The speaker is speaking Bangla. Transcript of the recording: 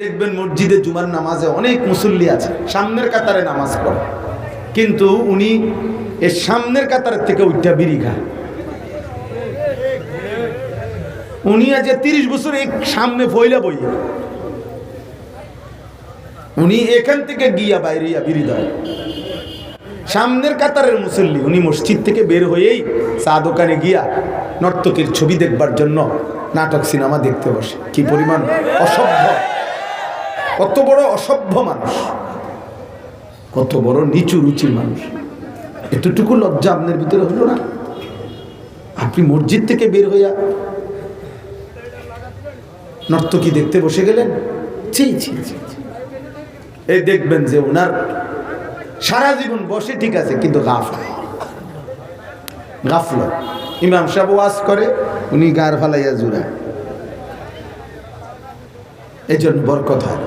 দেখবেন মসজিদে জুমার নামাজে অনেক মুসল্লি আছে, সামনের কাতারে নামাজ পড়ে, কিন্তু উনি এর সামনের কাতারের থেকে উঠা বিড়ি খায়। উনি আজ 30 বছর এই সামনে ফইলা বই, উনি এখান থেকে গিয়া বাইরে বিড়ি দেয়। সামনের কাতারের মুসল্লি, উনি মসজিদ থেকে বের হয়েই চা দোকানে গিয়া নর্তকীর ছবি দেখবার জন্য নাটক সিনেমা দেখতে বসে। কি পরিমাণ অসভ্য, কত বড় অসভ্য মানুষ, কত বড় নিচু রুচির মানুষ। এতটুকু লজ্জা আপনার ভিতরে হলো না? আপনি মসজিদ থেকে বের হইয়া নর্তকী দেখতে বসে গেলেন। ছি ছি ছি। এই দেখবেন যে ওনার সারা জীবন বসে ঠিক আছে, কিন্তু গাফল। ইমাম সাহেব ওয়াজ করে, উনি গার ফালাইয়া জুড়ায়। এই জন্য বরকত হয়।